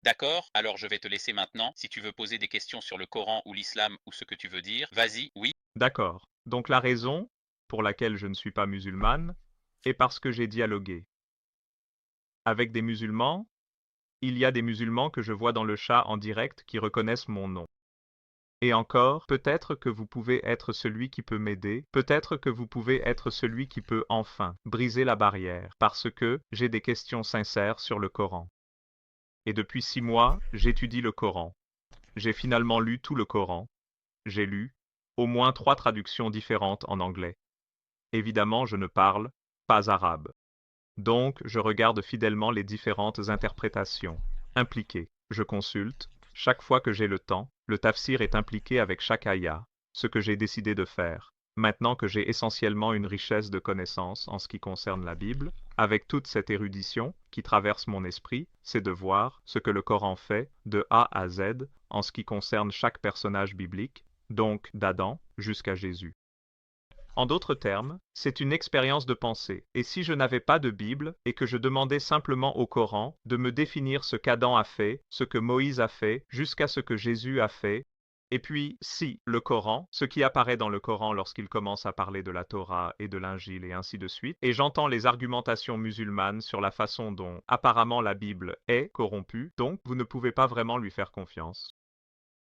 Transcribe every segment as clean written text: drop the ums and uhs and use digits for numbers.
D'accord, alors je vais te laisser maintenant. Si tu veux poser des questions sur le Coran ou l'islam ou ce que tu veux dire, vas-y, oui. D'accord. Donc la raison pour laquelle je ne suis pas musulmane est parce que j'ai dialogué avec des musulmans. Il y a des musulmans que je vois dans le chat en direct qui reconnaissent mon nom. Et encore, peut-être que vous pouvez être celui qui peut m'aider, peut-être que vous pouvez être celui qui peut enfin briser la barrière, parce que j'ai des questions sincères sur le Coran. Et depuis 6 mois, j'étudie le Coran. J'ai finalement lu tout le Coran. J'ai lu au moins 3 traductions différentes en anglais. Évidemment, je ne parle pas arabe. Donc, je regarde fidèlement les différentes interprétations impliquées. Je consulte, chaque fois que j'ai le temps, le tafsir est impliqué avec chaque ayah, ce que j'ai décidé de faire. Maintenant que j'ai essentiellement une richesse de connaissances en ce qui concerne la Bible, avec toute cette érudition qui traverse mon esprit, c'est de voir ce que le Coran fait de A à Z en ce qui concerne chaque personnage biblique, donc d'Adam jusqu'à Jésus. En d'autres termes, c'est une expérience de pensée. Et si je n'avais pas de Bible et que je demandais simplement au Coran de me définir ce qu'Adam a fait, ce que Moïse a fait, jusqu'à ce que Jésus a fait, et puis si le Coran, ce qui apparaît dans le Coran lorsqu'il commence à parler de la Torah et de l'Injil et ainsi de suite, et j'entends les argumentations musulmanes sur la façon dont apparemment la Bible est corrompue, donc vous ne pouvez pas vraiment lui faire confiance.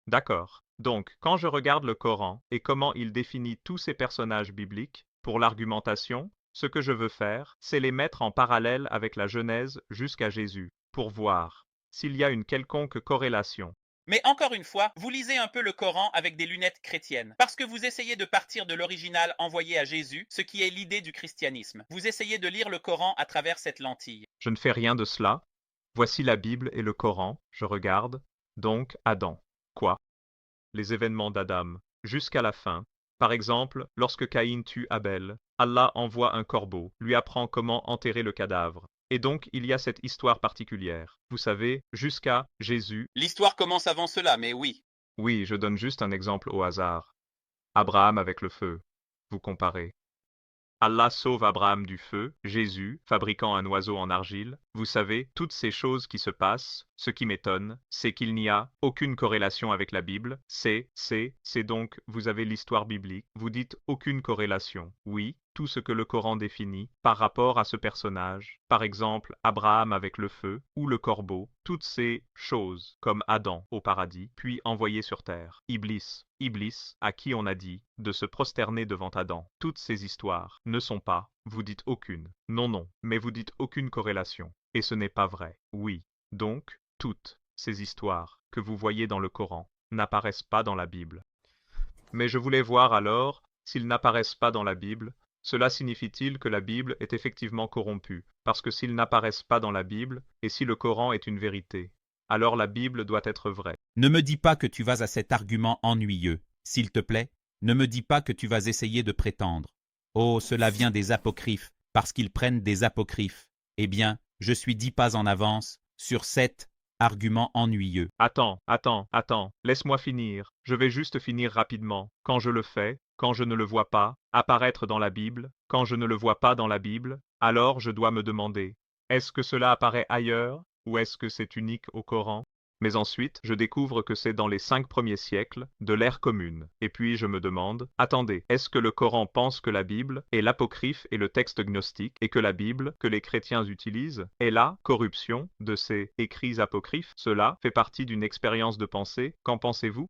D'accord. Donc, quand je regarde le Coran et comment il définit tous ces personnages bibliques, pour l'argumentation, ce que je veux faire, c'est les mettre en parallèle avec la Genèse jusqu'à Jésus, pour voir s'il y a une quelconque corrélation. Mais encore une fois, vous lisez un peu le Coran avec des lunettes chrétiennes, parce que vous essayez de partir de l'original envoyé à Jésus, ce qui est l'idée du christianisme. Vous essayez de lire le Coran à travers cette lentille. Je ne fais rien de cela. Voici la Bible et le Coran, je regarde. Donc, Adam. Quoi? Les événements d'Adam, jusqu'à la fin. Par exemple, lorsque Caïn tue Abel, Allah envoie un corbeau, lui apprend comment enterrer le cadavre. Et donc il y a cette histoire particulière. Vous savez, jusqu'à Jésus. L'histoire commence avant cela, mais oui. Oui, je donne juste un exemple au hasard. Abraham avec le feu. Vous comparez. Allah sauve Abraham du feu, Jésus, fabriquant un oiseau en argile. Vous savez, toutes ces choses qui se passent, ce qui m'étonne, c'est qu'il n'y a aucune corrélation avec la Bible. C'est donc, vous avez l'histoire biblique, vous dites aucune corrélation. Oui, tout ce que le Coran définit par rapport à ce personnage, par exemple Abraham avec le feu ou le corbeau, toutes ces choses, comme Adam au paradis, puis envoyé sur terre. Iblis, à qui on a dit de se prosterner devant Adam. Toutes ces histoires ne sont pas, vous dites aucune. Non, non, mais vous dites aucune corrélation. Et ce n'est pas vrai. Oui. Donc, toutes ces histoires que vous voyez dans le Coran n'apparaissent pas dans la Bible. Mais je voulais voir alors, s'ils n'apparaissent pas dans la Bible, cela signifie-t-il que la Bible est effectivement corrompue? Parce que s'ils n'apparaissent pas dans la Bible, et si le Coran est une vérité, alors la Bible doit être vraie. Ne me dis pas que tu vas à cet argument ennuyeux. S'il te plaît, ne me dis pas que tu vas essayer de prétendre. Oh, cela vient des apocryphes, parce qu'ils prennent des apocryphes. Eh bien, je suis 10 pas en avance sur cet argument ennuyeux. Attends, laisse-moi finir. Je vais juste finir rapidement. Quand je le fais, quand je ne le vois pas apparaître dans la Bible, quand je ne le vois pas dans la Bible, alors je dois me demander, est-ce que cela apparaît ailleurs ou est-ce que c'est unique au Coran? Mais ensuite, je découvre que c'est dans les 5 premiers siècles de l'ère commune. Et puis je me demande, attendez, est-ce que le Coran pense que la Bible est l'apocryphe et le texte gnostique, et que la Bible, que les chrétiens utilisent, est la corruption de ces écrits apocryphes? Cela fait partie d'une expérience de pensée. Qu'en pensez-vous?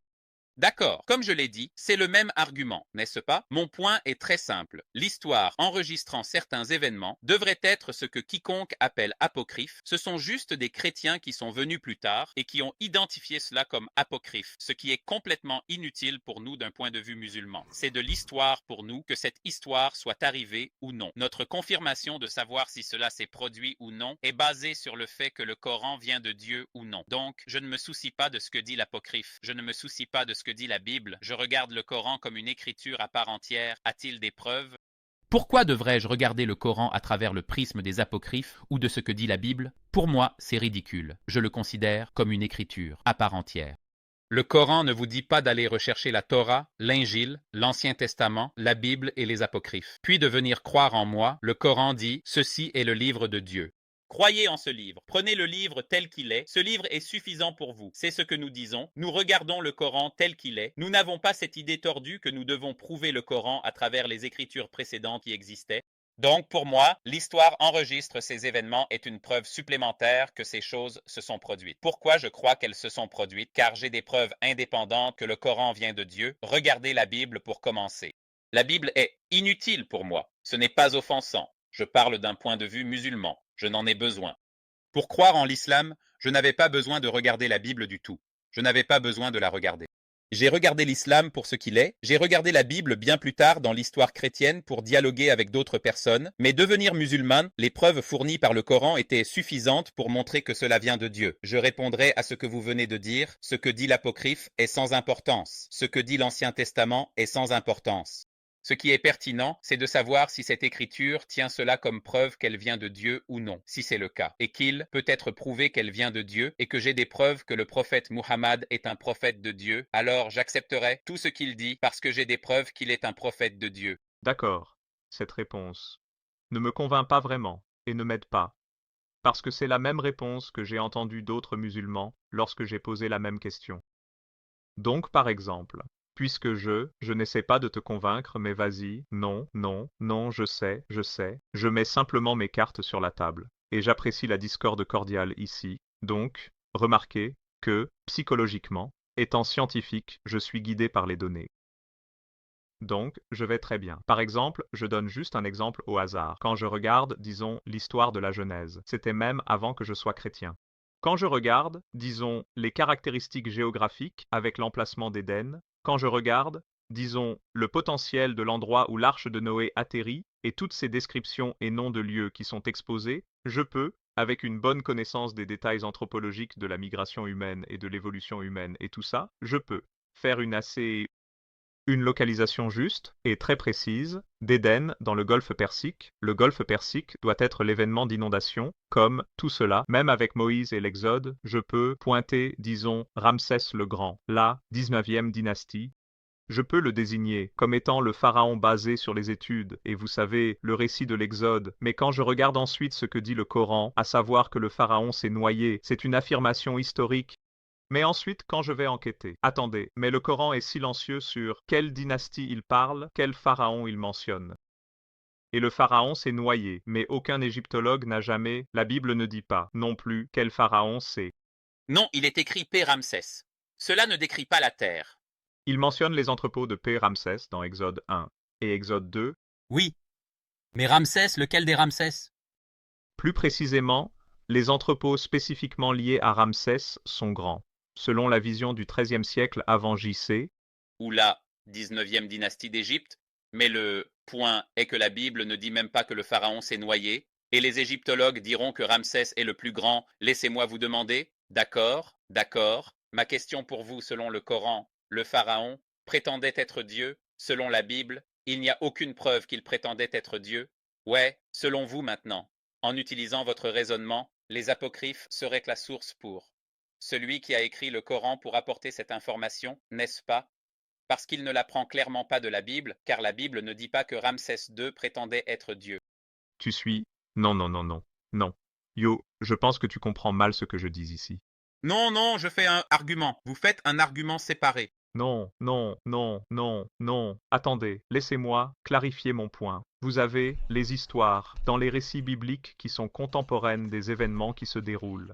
D'accord, comme je l'ai dit, c'est le même argument, n'est-ce pas? Mon point est très simple. L'histoire enregistrant certains événements devrait être ce que quiconque appelle apocryphe. Ce sont juste des chrétiens qui sont venus plus tard et qui ont identifié cela comme apocryphe, ce qui est complètement inutile pour nous d'un point de vue musulman. C'est de l'histoire pour nous que cette histoire soit arrivée ou non. Notre confirmation de savoir si cela s'est produit ou non est basée sur le fait que le Coran vient de Dieu ou non. Donc, je ne me soucie pas de ce que dit l'apocryphe. Je ne me soucie pas de ce que dit la Bible. Je regarde le Coran comme une écriture à part entière. A-t-il des preuves? Pourquoi devrais-je regarder le Coran à travers le prisme des apocryphes ou de ce que dit la Bible? Pour moi, c'est ridicule. Je le considère comme une écriture à part entière. Le Coran ne vous dit pas d'aller rechercher la Torah, l'Injil, l'Ancien Testament, la Bible et les apocryphes, puis de venir croire en moi. Le Coran dit « Ceci est le livre de Dieu ». Croyez en ce livre. Prenez le livre tel qu'il est. Ce livre est suffisant pour vous. C'est ce que nous disons. Nous regardons le Coran tel qu'il est. Nous n'avons pas cette idée tordue que nous devons prouver le Coran à travers les écritures précédentes qui existaient. Donc, pour moi, l'histoire enregistre ces événements est une preuve supplémentaire que ces choses se sont produites. Pourquoi je crois qu'elles se sont produites? Car j'ai des preuves indépendantes que le Coran vient de Dieu. Regardez la Bible pour commencer. La Bible est inutile pour moi. Ce n'est pas offensant. Je parle d'un point de vue musulman. Je n'en ai besoin. Pour croire en l'islam, je n'avais pas besoin de regarder la Bible du tout. Je n'avais pas besoin de la regarder. J'ai regardé l'islam pour ce qu'il est. J'ai regardé la Bible bien plus tard dans l'histoire chrétienne pour dialoguer avec d'autres personnes. Mais devenir musulman, les preuves fournies par le Coran étaient suffisantes pour montrer que cela vient de Dieu. Je répondrai à ce que vous venez de dire. Ce que dit l'Apocryphe est sans importance. Ce que dit l'Ancien Testament est sans importance. Ce qui est pertinent, c'est de savoir si cette écriture tient cela comme preuve qu'elle vient de Dieu ou non, si c'est le cas, et qu'il peut être prouvé qu'elle vient de Dieu et que j'ai des preuves que le prophète Muhammad est un prophète de Dieu, alors j'accepterai tout ce qu'il dit parce que j'ai des preuves qu'il est un prophète de Dieu. D'accord. Cette réponse ne me convainc pas vraiment et ne m'aide pas, parce que c'est la même réponse que j'ai entendue d'autres musulmans lorsque j'ai posé la même question. Donc, par exemple, puisque je n'essaie pas de te convaincre, mais vas-y, non, non, non, je sais, je mets simplement mes cartes sur la table, et j'apprécie la discorde cordiale ici. Donc, remarquez que, psychologiquement, étant scientifique, je suis guidé par les données. Donc, je vais très bien. Par exemple, je donne juste un exemple au hasard. Quand je regarde, disons, l'histoire de la Genèse, c'était même avant que je sois chrétien. Quand je regarde, disons, les caractéristiques géographiques avec l'emplacement d'Éden, quand je regarde, disons, le potentiel de l'endroit où l'arche de Noé atterrit et toutes ces descriptions et noms de lieux qui sont exposés, je peux, avec une bonne connaissance des détails anthropologiques de la migration humaine et de l'évolution humaine et tout ça, je peux faire une localisation juste et très précise d'Éden dans le golfe Persique. Le golfe Persique doit être l'événement d'inondation, comme tout cela, même avec Moïse et l'Exode, je peux pointer, disons, Ramsès le Grand, la 19e dynastie. Je peux le désigner comme étant le pharaon basé sur les études, et vous savez, le récit de l'Exode, mais quand je regarde ensuite ce que dit le Coran, à savoir que le pharaon s'est noyé, c'est une affirmation historique. Mais ensuite, quand je vais enquêter, attendez, mais le Coran est silencieux sur quelle dynastie il parle, quel pharaon il mentionne. Et le pharaon s'est noyé, mais aucun égyptologue n'a jamais, la Bible ne dit pas non plus quel pharaon c'est. Non, il est écrit P-Ramsès. Cela ne décrit pas la terre. Il mentionne les entrepôts de P-Ramsès dans Exode 1 et Exode 2. Oui. Mais Ramsès, lequel des Ramsès? Plus précisément, les entrepôts spécifiquement liés à Ramsès sont grands. Selon la vision du XIIIe siècle avant JC, Ou la 19e dynastie d'Égypte, mais le point est que la Bible ne dit même pas que le pharaon s'est noyé, et les égyptologues diront que Ramsès est le plus grand. Laissez-moi vous demander, d'accord, d'accord, ma question pour vous, selon le Coran, le pharaon prétendait être Dieu, selon la Bible, il n'y a aucune preuve qu'il prétendait être Dieu. Ouais, selon vous maintenant, en utilisant votre raisonnement, les apocryphes seraient la source pour celui qui a écrit le Coran pour apporter cette information, n'est-ce pas? Parce qu'il ne l'apprend clairement pas de la Bible, car la Bible ne dit pas que Ramsès II prétendait être Dieu. tu suis. Non, non, non, non. Non. Yo, je pense que tu comprends mal ce que je dis ici. Non, non, je fais un argument. Vous faites un argument séparé. Non, non, non, non, non. Attendez, laissez-moi clarifier mon point. Vous avez les histoires dans les récits bibliques qui sont contemporaines des événements qui se déroulent.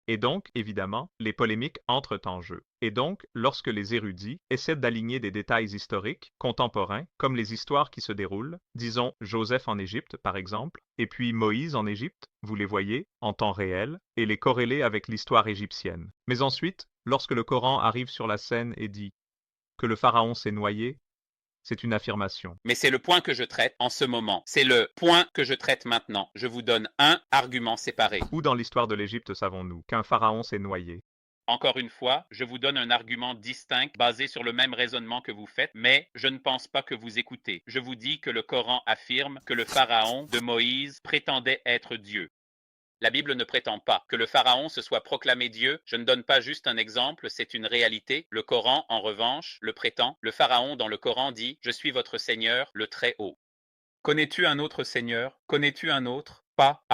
Et donc, évidemment, les polémiques entrent en jeu. Et donc, lorsque les érudits essaient d'aligner des détails historiques, contemporains, comme les histoires qui se déroulent, disons Joseph en Égypte par exemple, et puis Moïse en Égypte, vous les voyez, en temps réel, et les corréler avec l'histoire égyptienne. Mais ensuite, lorsque le Coran arrive sur la scène et dit que le pharaon s'est noyé, c'est une affirmation. Mais c'est le point que je traite en ce moment. C'est le point que je traite maintenant. Je vous donne un argument séparé. Où dans l'histoire de l'Égypte savons-nous qu'un pharaon s'est noyé? Encore une fois, je vous donne un argument distinct basé sur le même raisonnement que vous faites, mais je ne pense pas que vous écoutez. Je vous dis que le Coran affirme que le pharaon de Moïse prétendait être Dieu. La Bible ne prétend pas que le pharaon se soit proclamé Dieu. Je ne donne pas juste un exemple, c'est une réalité. Le Coran, en revanche, le prétend. Le pharaon dans le Coran dit « Je suis votre Seigneur, le Très-Haut ». Connais-tu un autre Seigneur? Connais-tu un autre? Pas,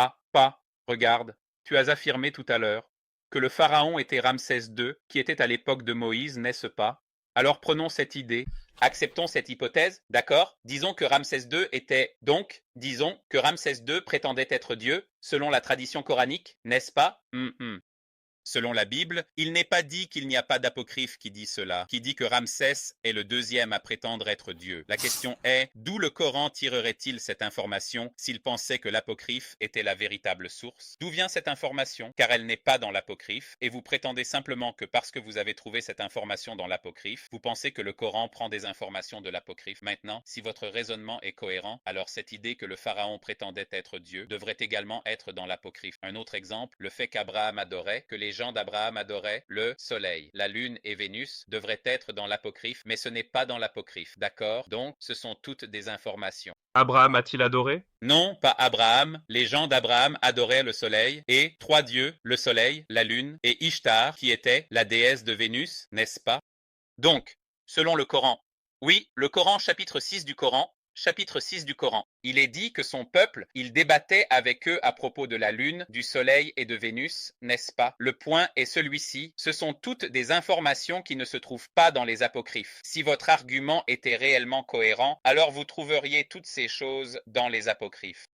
Regarde, tu as affirmé tout à l'heure que le pharaon était Ramsès II, qui était à l'époque de Moïse, n'est-ce pas? Alors prenons cette idée, acceptons cette hypothèse, d'accord? Disons que Ramsès II était donc, disons que Ramsès II prétendait être Dieu, selon la tradition coranique, n'est-ce pas? Selon la Bible, il n'est pas dit qu'il n'y a pas d'apocryphe qui dit cela, qui dit que Ramsès est le deuxième à prétendre être Dieu. La question est, d'où le Coran tirerait-il cette information s'il pensait que l'apocryphe était la véritable source? D'où vient cette information? Car elle n'est pas dans l'apocryphe, et vous prétendez simplement que parce que vous avez trouvé cette information dans l'apocryphe, vous pensez que le Coran prend des informations de l'apocryphe. Maintenant, si votre raisonnement est cohérent, alors cette idée que le pharaon prétendait être Dieu devrait également être dans l'apocryphe. Un autre exemple, le fait qu'Abraham adorait, que les gens d'Abraham adoraient le soleil, la lune et Vénus devraient être dans l'apocryphe, mais ce n'est pas dans l'apocryphe, d'accord? Donc, ce sont toutes des informations. Abraham a-t-il adoré? Non, pas Abraham. Les gens d'Abraham adoraient le soleil et trois dieux, le soleil, la lune et Ishtar, qui était la déesse de Vénus, n'est-ce pas? Donc, selon le Coran, oui, le Coran, chapitre 6 du Coran, il est dit que son peuple, il débattait avec eux à propos de la lune, du soleil et de Vénus, n'est-ce pas? Le point est celui-ci, ce sont toutes des informations qui ne se trouvent pas dans les apocryphes. Si votre argument était réellement cohérent, alors vous trouveriez toutes ces choses dans les apocryphes.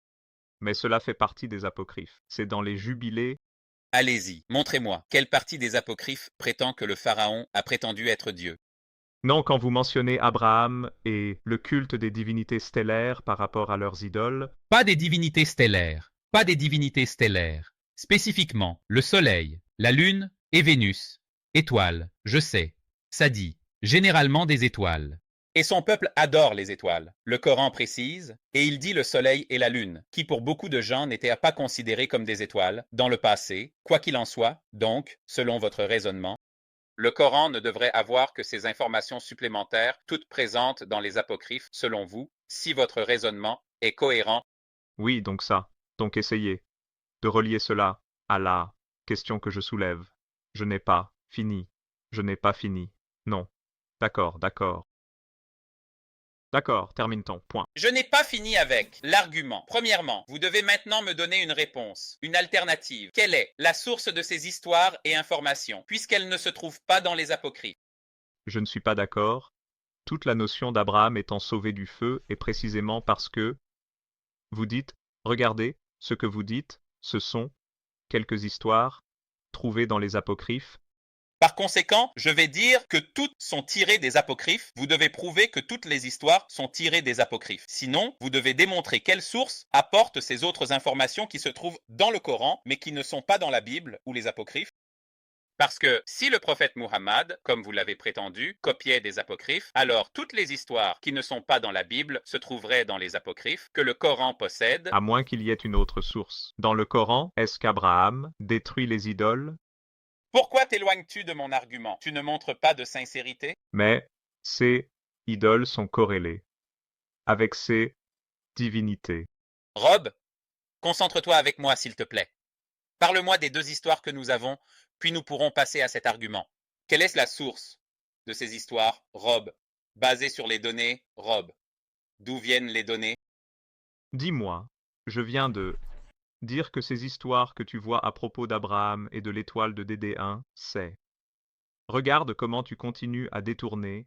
Mais cela fait partie des apocryphes. C'est dans les jubilés. Allez-y, montrez-moi, quelle partie des apocryphes prétend que le pharaon a prétendu être Dieu? Non, quand vous mentionnez Abraham et le culte des divinités stellaires par rapport à leurs idoles, Pas des divinités stellaires, pas des divinités stellaires. Spécifiquement, le Soleil, la Lune et Vénus. Étoiles, je sais. Ça dit, généralement des étoiles. Et son peuple adore les étoiles. Le Coran précise, et il dit le soleil et la lune, qui pour beaucoup de gens n'étaient pas considérés comme des étoiles dans le passé, quoi qu'il en soit, donc, selon votre raisonnement, le Coran ne devrait avoir que ces informations supplémentaires, toutes présentes dans les apocryphes, selon vous, si votre raisonnement est cohérent. oui, donc ça. Donc essayez de relier cela à la question que je soulève. Je n'ai pas fini. Je n'ai pas fini. Non. D'accord, d'accord. D'accord, termine-t-on. Point. Je n'ai pas fini avec l'argument. Premièrement, vous devez maintenant me donner une réponse, une alternative. Quelle est la source de ces histoires et informations, puisqu'elles ne se trouvent pas dans les apocryphes? Je ne suis pas d'accord. Toute la notion d'Abraham étant sauvé du feu est précisément parce que vous dites, regardez, ce que vous dites, ce sont quelques histoires trouvées dans les apocryphes. Par conséquent, je vais dire que toutes sont tirées des apocryphes. Vous devez prouver que toutes les histoires sont tirées des apocryphes. Sinon, vous devez démontrer quelle source apporte ces autres informations qui se trouvent dans le Coran, mais qui ne sont pas dans la Bible ou les apocryphes. Parce que si le prophète Muhammad, comme vous l'avez prétendu, copiait des apocryphes, alors toutes les histoires qui ne sont pas dans la Bible se trouveraient dans les apocryphes que le Coran possède. À moins qu'il y ait une autre source. Dans le Coran, est-ce qu'Abraham détruit les idoles? Pourquoi t'éloignes-tu de mon argument? Tu ne montres pas de sincérité? Mais ces idoles sont corrélées avec ces divinités. Rob, concentre-toi avec moi, s'il te plaît. Parle-moi des deux histoires que nous avons, puis nous pourrons passer à cet argument. Quelle est la source de ces histoires, Rob, basées sur les données, Rob? D'où viennent les données? Dis-moi, je viens de dire que ces histoires que tu vois à propos d'Abraham et de l'étoile de DD1, c'est. Regarde comment tu continues à détourner,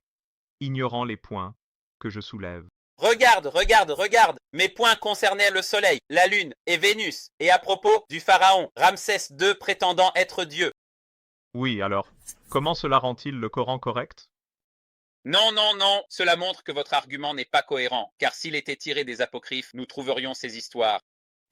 ignorant les points que je soulève. Regarde, regarde, regarde. Mes points concernaient le Soleil, la Lune et Vénus, et à propos du pharaon, Ramsès II prétendant être Dieu. Oui, alors, comment cela rend-il le Coran correct? Non, non, non, cela montre que votre argument n'est pas cohérent, car s'il était tiré des apocryphes, nous trouverions ces histoires.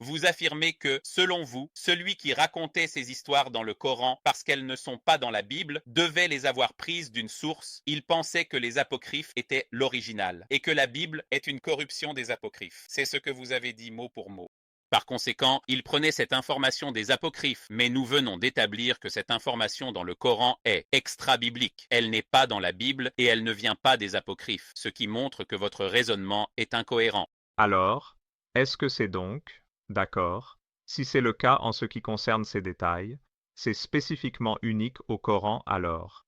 Vous affirmez que, selon vous, celui qui racontait ces histoires dans le Coran parce qu'elles ne sont pas dans la Bible devait les avoir prises d'une source. Il pensait que les apocryphes étaient l'original et que la Bible est une corruption des apocryphes. C'est ce que vous avez dit mot pour mot. Par conséquent, il prenait cette information des apocryphes, mais nous venons d'établir que cette information dans le Coran est extra-biblique. Elle n'est pas dans la Bible et elle ne vient pas des apocryphes, ce qui montre que votre raisonnement est incohérent. Alors, est-ce que c'est donc, d'accord, si c'est le cas en ce qui concerne ces détails, c'est spécifiquement unique au Coran alors,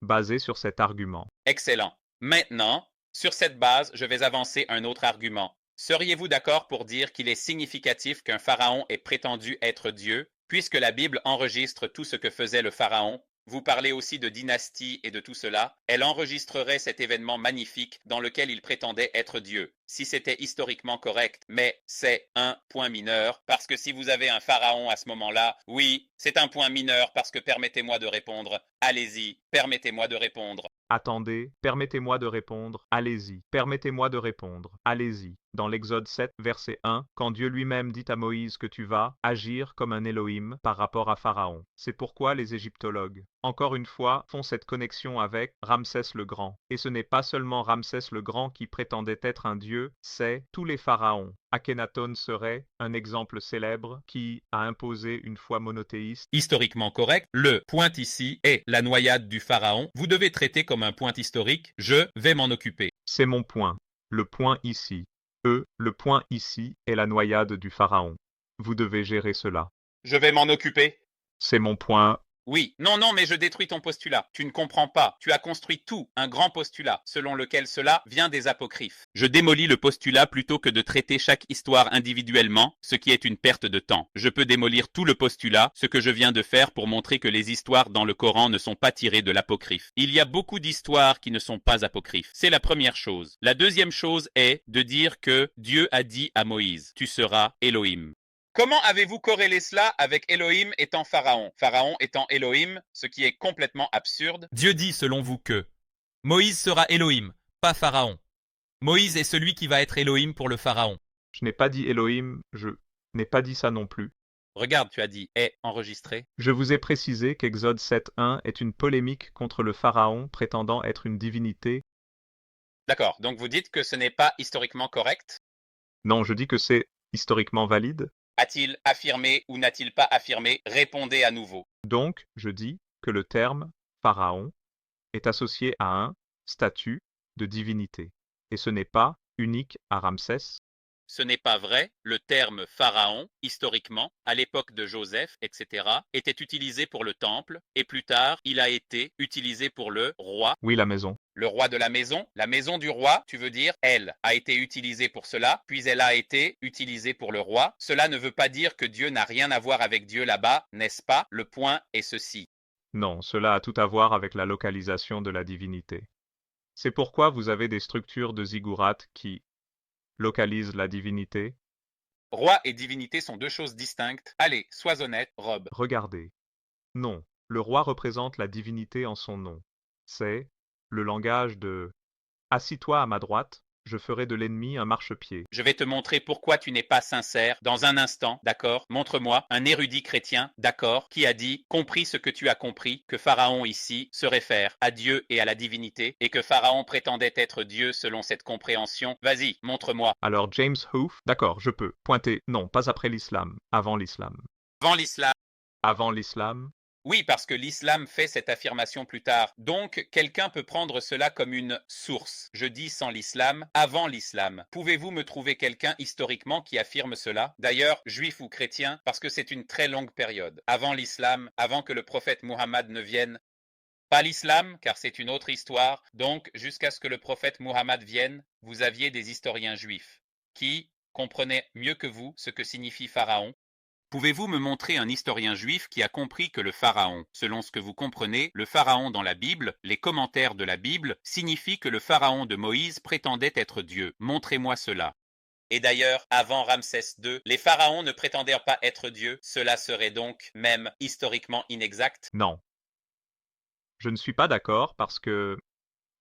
basé sur cet argument? Excellent. Maintenant, sur cette base, je vais avancer un autre argument. Seriez-vous d'accord pour dire qu'il est significatif qu'un pharaon ait prétendu être Dieu, puisque la Bible enregistre tout ce que faisait le pharaon? Vous parlez aussi de dynastie et de tout cela. Elle enregistrerait cet événement magnifique dans lequel il prétendait être Dieu, si c'était historiquement correct. Mais c'est un point mineur, parce que si vous avez un pharaon à ce moment-là, oui, c'est un point mineur, parce que permettez-moi de répondre. Allez-y, permettez-moi de répondre. Attendez, permettez-moi de répondre, allez-y, permettez-moi de répondre, allez-y. Dans l'Exode 7, verset 1, quand Dieu lui-même dit à Moïse que tu vas agir comme un Élohim par rapport à Pharaon. C'est pourquoi les égyptologues, encore une fois, font cette connexion avec Ramsès le Grand. Et ce n'est pas seulement Ramsès le Grand qui prétendait être un dieu, c'est tous les pharaons. Akhenaton serait un exemple célèbre qui a imposé une foi monothéiste. Historiquement correct, le point ici est la noyade du pharaon. Vous devez traiter comme un point historique. Je vais m'en occuper. C'est mon point. Le point ici. Le point ici est la noyade du pharaon. Vous devez gérer cela. Je vais m'en occuper. C'est mon point. Oui, non, non, mais je détruis ton postulat. Tu ne comprends pas. Tu as construit tout, un grand postulat, selon lequel cela vient des apocryphes. Je démolis le postulat plutôt que de traiter chaque histoire individuellement, ce qui est une perte de temps. Je peux démolir tout le postulat, ce que je viens de faire pour montrer que les histoires dans le Coran ne sont pas tirées de l'apocryphe. Il y a beaucoup d'histoires qui ne sont pas apocryphes. C'est la première chose. La deuxième chose est de dire que Dieu a dit à Moïse, tu seras Elohim. Comment avez-vous corrélé cela avec Elohim étant Pharaon, Pharaon étant Elohim, ce qui est complètement absurde? Dieu dit selon vous que Moïse sera Elohim, pas Pharaon. Moïse est celui qui va être Elohim pour le Pharaon. Je n'ai pas dit Elohim, je n'ai pas dit ça non plus. Regarde, tu as dit est enregistré. Je vous ai précisé qu'Exode 7.1 est une polémique contre le pharaon prétendant être une divinité. D'accord, donc vous dites que ce n'est pas historiquement correct? Non, je dis que c'est historiquement valide. A-t-il affirmé ou n'a-t-il pas affirmé? Répondez à nouveau. Donc, je dis que le terme pharaon est associé à un statut de divinité. Et ce n'est pas unique à Ramsès. Ce n'est pas vrai. Le terme pharaon, historiquement, à l'époque de Joseph, etc., était utilisé pour le temple, et plus tard, il a été utilisé pour le roi. Oui, la maison. Le roi de la maison du roi, tu veux dire, elle a été utilisée pour cela, puis elle a été utilisée pour le roi. Cela ne veut pas dire que Dieu n'a rien à voir avec Dieu là-bas, n'est-ce pas? Le point est ceci. Non, cela a tout à voir avec la localisation de la divinité. C'est pourquoi vous avez des structures de ziggourats qui localisent la divinité. Roi et divinité sont deux choses distinctes. Allez, sois honnête, Rob. Regardez. Non, le roi représente la divinité en son nom. C'est le langage de « Assis-toi à ma droite, je ferai de l'ennemi un marchepied ». Je vais te montrer pourquoi tu n'es pas sincère dans un instant, d'accord? Montre-moi un érudit chrétien, d'accord, qui a dit, compris ce que tu as compris, que Pharaon ici se réfère à Dieu et à la divinité, et que Pharaon prétendait être Dieu selon cette compréhension. Vas-y, montre-moi. Alors James Hoof, d'accord, je peux. Pointer, non, pas après l'islam, avant l'islam. Avant l'islam. Avant l'islam, Oui, parce que l'islam fait cette affirmation plus tard. Donc, quelqu'un peut prendre cela comme une source. Je dis sans l'islam, avant l'islam. Pouvez-vous me trouver quelqu'un historiquement qui affirme cela? D'ailleurs, juif ou chrétien, parce que c'est une très longue période. Avant l'islam, avant que le prophète Muhammad ne vienne. Pas l'islam, car c'est une autre histoire. Donc, jusqu'à ce que le prophète Muhammad vienne, vous aviez des historiens juifs qui comprenaient mieux que vous ce que signifie Pharaon. Pouvez-vous me montrer un historien juif qui a compris que le pharaon, selon ce que vous comprenez, le pharaon dans la Bible, les commentaires de la Bible, signifie que le pharaon de Moïse prétendait être Dieu? Montrez-moi cela. Et d'ailleurs, avant Ramsès II, les pharaons ne prétendaient pas être Dieu. Cela serait donc même historiquement inexact. non. Je ne suis pas d'accord parce que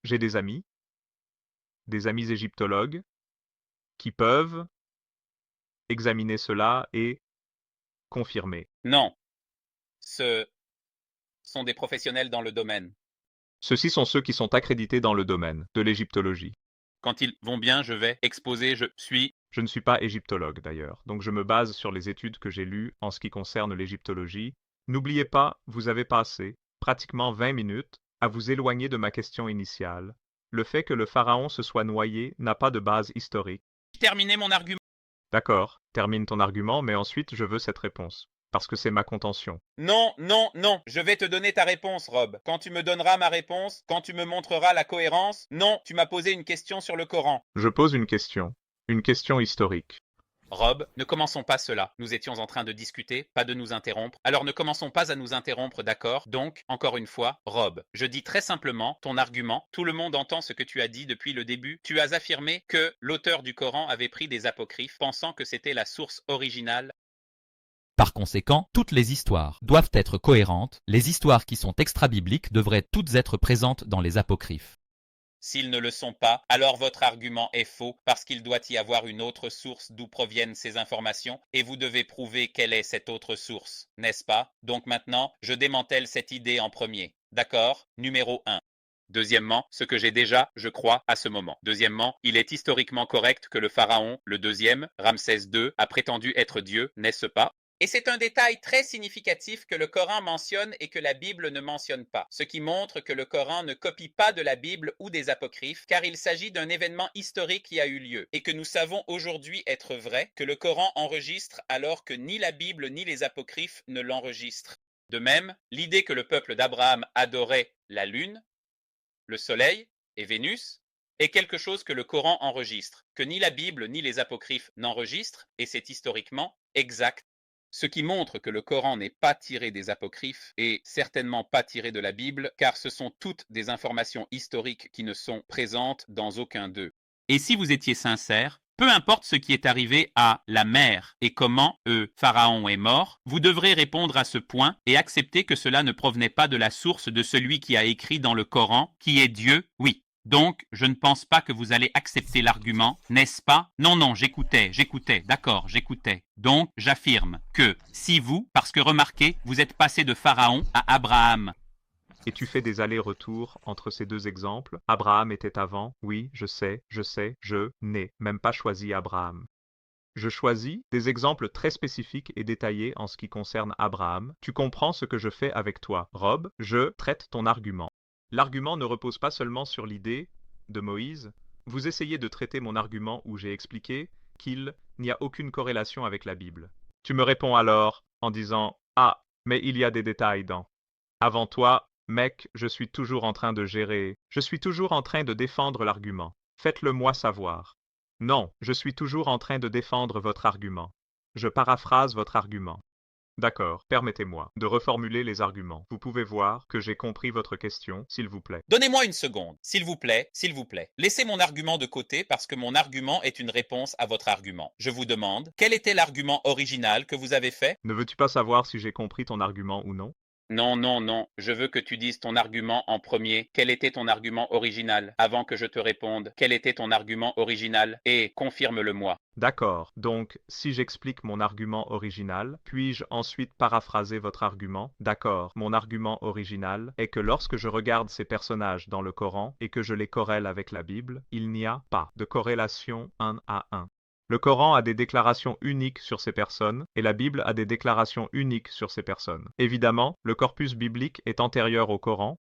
j'ai des amis égyptologues, qui peuvent examiner cela et confirmer. Non, ce sont des professionnels dans le domaine. Ceux-ci sont ceux qui sont accrédités dans le domaine de l'égyptologie. Quand ils vont bien, je vais exposer, je suis... Je ne suis pas égyptologue d'ailleurs, donc je me base sur les études que j'ai lues en ce qui concerne l'égyptologie. N'oubliez pas, vous avez passé pratiquement 20 minutes à vous éloigner de ma question initiale. Le fait que le pharaon se soit noyé n'a pas de base historique. Terminer mon argument. D'accord, termine ton argument, mais ensuite je veux cette réponse, parce que c'est ma contention. Non, non, non, je vais te donner ta réponse, Rob. Quand tu me donneras ma réponse, quand tu me montreras la cohérence, non, tu m'as posé une question sur le Coran. Je pose une question. Une question historique. Rob, ne commençons pas cela. Nous étions en train de discuter, pas de nous interrompre. Alors ne commençons pas à nous interrompre, d'accord? Donc, encore une fois, Rob, je dis très simplement ton argument. Tout le monde entend ce que tu as dit depuis le début. Tu as affirmé que l'auteur du Coran avait pris des apocryphes, pensant que c'était la source originale. Par conséquent, toutes les histoires doivent être cohérentes, les histoires qui sont extra-bibliques devraient toutes être présentes dans les apocryphes. S'ils ne le sont pas, alors votre argument est faux parce qu'il doit y avoir une autre source d'où proviennent ces informations et vous devez prouver quelle est cette autre source, n'est-ce pas? Donc maintenant, je démantèle cette idée en premier. D'accord? Numéro 1. Deuxièmement, ce que j'ai déjà, je crois, à ce moment. Deuxièmement, il est historiquement correct que le pharaon, le deuxième, Ramsès II, a prétendu être Dieu, n'est-ce pas? Et c'est un détail très significatif que le Coran mentionne et que la Bible ne mentionne pas, ce qui montre que le Coran ne copie pas de la Bible ou des apocryphes, car il s'agit d'un événement historique qui a eu lieu, et que nous savons aujourd'hui être vrai, que le Coran enregistre alors que ni la Bible ni les apocryphes ne l'enregistrent. De même, l'idée que le peuple d'Abraham adorait la lune, le soleil et Vénus est quelque chose que le Coran enregistre, que ni la Bible ni les apocryphes n'enregistrent, et c'est historiquement exact. Ce qui montre que le Coran n'est pas tiré des apocryphes et certainement pas tiré de la Bible, car ce sont toutes des informations historiques qui ne sont présentes dans aucun d'eux. Et si vous étiez sincère, peu importe ce qui est arrivé à la mer et comment Pharaon est mort, vous devrez répondre à ce point et accepter que cela ne provenait pas de la source de celui qui a écrit dans le Coran, qui est Dieu, oui. Donc, je ne pense pas que vous allez accepter l'argument, n'est-ce pas? Non, non, j'écoutais, d'accord, j'écoutais. Donc, j'affirme que si vous, parce que remarquez, vous êtes passé de Pharaon à Abraham. Et tu fais des allers-retours entre ces deux exemples. Abraham était avant. Oui, je n'ai même pas choisi Abraham. Je choisis des exemples très spécifiques et détaillés en ce qui concerne Abraham. Tu comprends ce que je fais avec toi, Rob? Je traite ton argument. L'argument ne repose pas seulement sur l'idée de Moïse. Vous essayez de traiter mon argument où j'ai expliqué qu'il n'y a aucune corrélation avec la Bible. Tu me réponds alors en disant « Ah, mais il y a des détails dans. » Avant toi, mec, je suis toujours en train de gérer. Je suis toujours en train de défendre l'argument. Faites-le moi savoir. Non, je suis toujours en train de défendre votre argument. Je paraphrase votre argument. D'accord, permettez-moi de reformuler les arguments. Vous pouvez voir que j'ai compris votre question, s'il vous plaît. Donnez-moi une seconde, s'il vous plaît, s'il vous plaît. Laissez mon argument de côté parce que mon argument est une réponse à votre argument. Je vous demande, quel était l'argument original que vous avez fait? Ne veux-tu pas savoir si j'ai compris ton argument ou non? Non, non, non. Je veux que tu dises ton argument en premier. Quel était ton argument original? Avant que je te réponde, quel était ton argument original? Et confirme-le-moi. D'accord, donc si j'explique mon argument original, puis-je ensuite paraphraser votre argument? D'accord, mon argument original est que lorsque je regarde ces personnages dans le Coran et que je les corrèle avec la Bible, il n'y a pas de corrélation 1 à 1. Le Coran a des déclarations uniques sur ces personnes et la Bible a des déclarations uniques sur ces personnes. Évidemment, le corpus biblique est antérieur au Coran.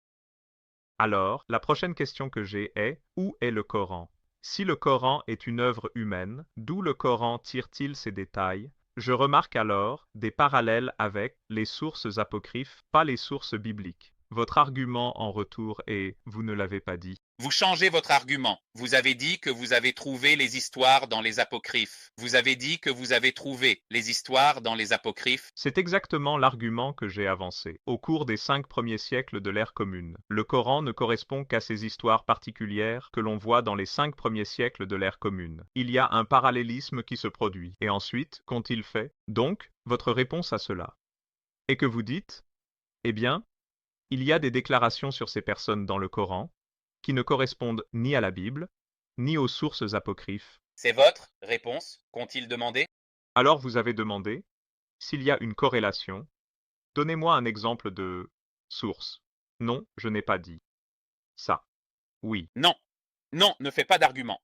Alors, la prochaine question que j'ai est « Où est le Coran ?» Si le Coran est une œuvre humaine, d'où le Coran tire-t-il ses détails? Je remarque alors des parallèles avec les sources apocryphes, pas les sources bibliques. Votre argument en retour est « Vous ne l'avez pas dit ». Vous changez votre argument. Vous avez dit que vous avez trouvé les histoires dans les apocryphes. Vous avez dit que vous avez trouvé les histoires dans les apocryphes. C'est exactement l'argument que j'ai avancé. Au cours des 5 premiers siècles de l'ère commune, le Coran ne correspond qu'à ces histoires particulières que l'on voit dans les 5 premiers siècles de l'ère commune. Il y a un parallélisme qui se produit. Et ensuite, qu'ont-ils fait? Donc, votre réponse à cela. Et que vous dites? Eh bien, il y a des déclarations sur ces personnes dans le Coran qui ne correspondent ni à la Bible, ni aux sources apocryphes. C'est votre réponse, qu'ont-ils demandé? Alors vous avez demandé s'il y a une corrélation. Donnez-moi un exemple de source. Non, je n'ai pas dit. Ça. Oui. Non, non, ne fais pas d'argument.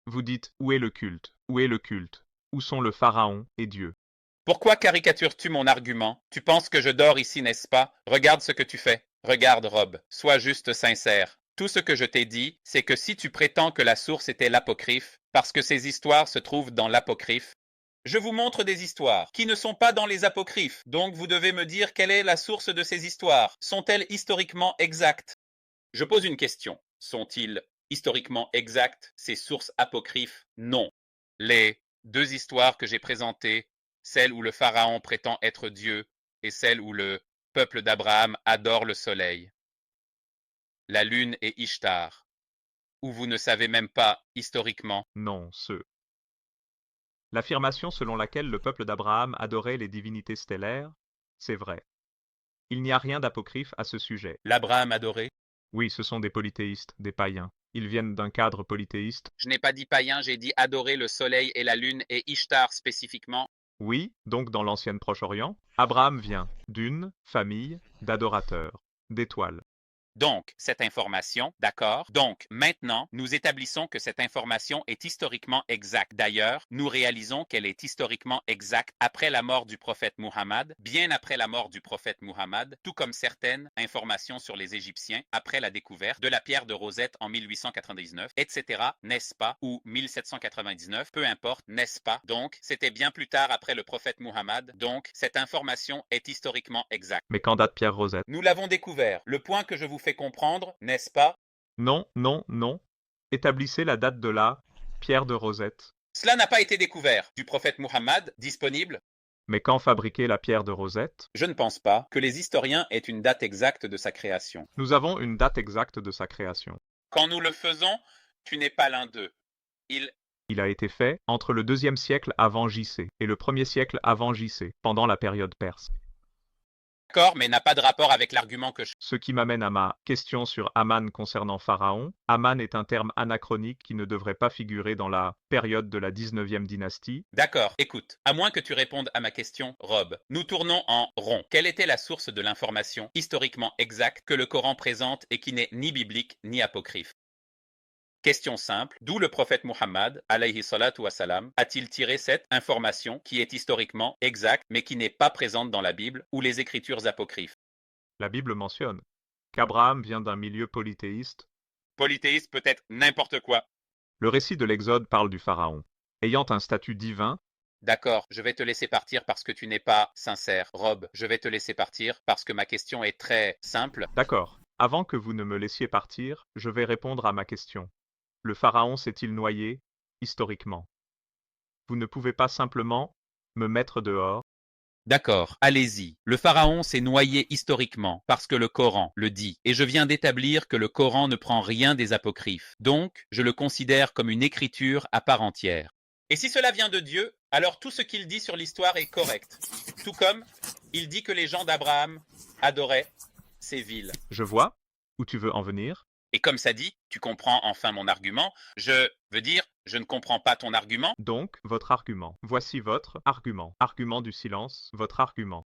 Vous dites où est le culte? Où est le culte? Où sont le pharaon et Dieu? Pourquoi caricatures-tu mon argument? Tu penses que je dors ici, n'est-ce pas? Regarde ce que tu fais. Regarde, Rob, sois juste sincère. Tout ce que je t'ai dit, c'est que si tu prétends que la source était l'apocryphe, parce que ces histoires se trouvent dans l'apocryphe, je vous montre des histoires qui ne sont pas dans les apocryphes. Donc vous devez me dire quelle est la source de ces histoires. Sont-elles historiquement exactes? Je pose une question. Sont-ils historiquement exactes, ces sources apocryphes? Non. Les deux histoires que j'ai présentées, celle où le pharaon prétend être Dieu et celle où le peuple d'Abraham adore le soleil, la lune et Ishtar, où vous ne savez même pas, historiquement. Non, L'affirmation selon laquelle le peuple d'Abraham adorait les divinités stellaires, c'est vrai. Il n'y a rien d'apocryphe à ce sujet. L'Abraham adoré. Oui, ce sont des polythéistes, des païens. Ils viennent d'un cadre polythéiste. Je n'ai pas dit païen, j'ai dit adorer le soleil et la lune et Ishtar spécifiquement. Oui, donc dans l'ancienne Proche-Orient, Abraham vient d'une famille d'adorateurs, d'étoiles. Donc, cette information, d'accord? Donc, maintenant, nous établissons que cette information est historiquement exacte. D'ailleurs, nous réalisons qu'elle est historiquement exacte après la mort du prophète Muhammad, bien après la mort du prophète Muhammad, tout comme certaines informations sur les Égyptiens après la découverte de la pierre de Rosette en 1899, etc., n'est-ce pas? Ou 1799, peu importe, n'est-ce pas? Donc, c'était bien plus tard après le prophète Muhammad. Donc, cette information est historiquement exacte. Mais quand date Pierre Rosette? Nous l'avons découvert. Le point que je vous fais comprendre, n'est-ce pas? Non, non, non. Établissez la date de la pierre de Rosette. Cela n'a pas été découvert. Du prophète Muhammad, disponible? Mais quand fabriquer la pierre de Rosette? Je ne pense pas que les historiens aient une date exacte de sa création. Nous avons une date exacte de sa création. Quand nous le faisons, tu n'es pas l'un d'eux. Il a été fait entre le 2e siècle avant JC et le 1er siècle avant JC, pendant la période perse. D'accord, mais n'a pas de rapport avec l'argument que je... Ce qui m'amène à ma question sur Aman concernant Pharaon. Aman est un terme anachronique qui ne devrait pas figurer dans la période de la 19e dynastie. D'accord, écoute, à moins que tu répondes à ma question, Rob, nous tournons en rond. Quelle était la source de l'information historiquement exacte que le Coran présente et qui n'est ni biblique ni apocryphe? Question simple, d'où le prophète Muhammad, alayhi salatu wassalam, a-t-il tiré cette information qui est historiquement exacte mais qui n'est pas présente dans la Bible ou les écritures apocryphes? La Bible mentionne qu'Abraham vient d'un milieu polythéiste. Polythéiste peut être n'importe quoi. Le récit de l'Exode parle du Pharaon. Ayant un statut divin, D'accord, je vais te laisser partir parce que tu n'es pas sincère. Rob, je vais te laisser partir parce que ma question est très simple. d'accord. Avant que vous ne me laissiez partir, je vais répondre à ma question. Le Pharaon s'est-il noyé, historiquement? Vous ne pouvez pas simplement me mettre dehors. D'accord, allez-y. Le pharaon s'est noyé historiquement parce que le Coran le dit. Et je viens d'établir que le Coran ne prend rien des apocryphes. Donc, je le considère comme une écriture à part entière. Et si cela vient de Dieu, alors tout ce qu'il dit sur l'histoire est correct. Tout comme il dit que les gens d'Abraham adoraient ces villes. Je vois où tu veux en venir. Et comme ça dit, tu comprends enfin mon argument. Je veux dire, je ne comprends pas ton argument. Donc, votre argument. Voici votre argument. Argument du silence, votre argument.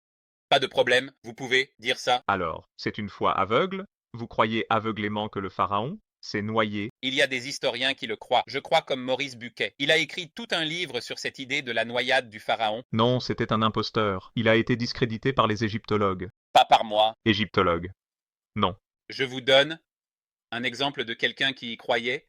Pas de problème, vous pouvez dire ça. Alors, c'est une foi aveugle? Vous croyez aveuglément que le Pharaon s'est noyé? Il y a des historiens qui le croient. Je crois comme Maurice Buquet. Il a écrit tout un livre sur cette idée de la noyade du pharaon. Non, c'était un imposteur. Il a été discrédité par les égyptologues. Pas par moi. Égyptologues. Non. Je vous donne un exemple de quelqu'un qui y croyait.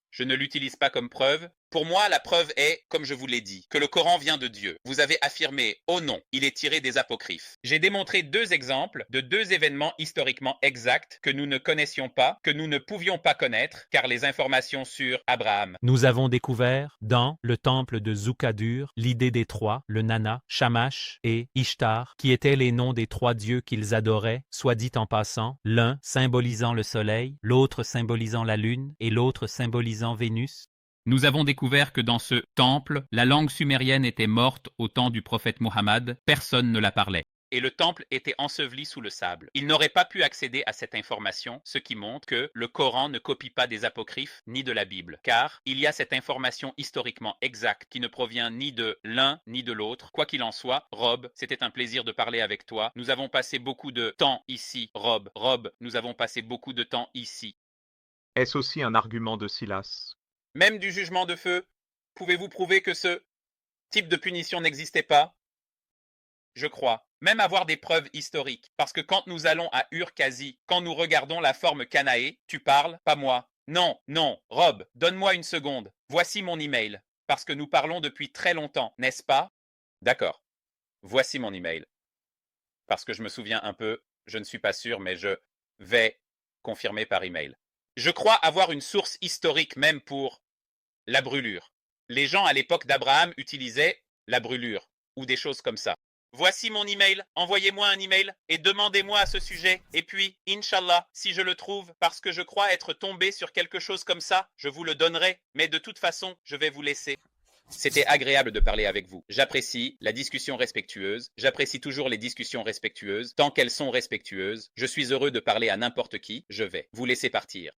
Je ne l'utilise pas comme preuve. Pour moi, la preuve est, comme je vous l'ai dit, que le Coran vient de Dieu. Vous avez affirmé, oh non, il est tiré des apocryphes. J'ai démontré 2 exemples de 2 événements historiquement exacts que nous ne connaissions pas, que nous ne pouvions pas connaître, car les informations sur Abraham. Nous avons découvert, dans le temple de Zukadur, l'idée des 3, le Nana, Shamash et Ishtar, qui étaient les noms des 3 dieux qu'ils adoraient, soit dit en passant, l'un symbolisant le soleil, l'autre symbolisant la lune et l'autre symbolisant Vénus. Nous avons découvert que dans ce temple, la langue sumérienne était morte au temps du prophète Muhammad, personne ne la parlait. Et le temple était enseveli sous le sable. Il n'aurait pas pu accéder à cette information, ce qui montre que le Coran ne copie pas des apocryphes ni de la Bible. Car il y a cette information historiquement exacte qui ne provient ni de l'un ni de l'autre. Quoi qu'il en soit, Rob, c'était un plaisir de parler avec toi. Nous avons passé beaucoup de temps ici, Rob. Rob, nous avons passé beaucoup de temps ici. Est-ce aussi un argument de Silas? Même du jugement de feu, pouvez-vous prouver que ce type de punition n'existait pas? Je crois. Même avoir des preuves historiques. Parce que quand nous allons à Ur-Kazi, quand nous regardons la forme Canaé, tu parles, pas moi. Non, non, Rob, donne-moi une seconde. Voici mon email. Parce que nous parlons depuis très longtemps, n'est-ce pas? D'accord. Voici mon email. Parce que je me souviens un peu, je ne suis pas sûr, mais je vais confirmer par email. Je crois avoir une source historique même pour la brûlure, les gens à l'époque d'Abraham utilisaient la brûlure ou des choses comme ça. Voici mon email, envoyez-moi un email et demandez-moi à ce sujet. Et puis, Inch'Allah, si je le trouve, parce que je crois être tombé sur quelque chose comme ça, je vous le donnerai. Mais de toute façon, je vais vous laisser. C'était agréable de parler avec vous. J'apprécie la discussion respectueuse. J'apprécie toujours les discussions respectueuses. Tant qu'elles sont respectueuses, je suis heureux de parler à n'importe qui. Je vais vous laisser partir.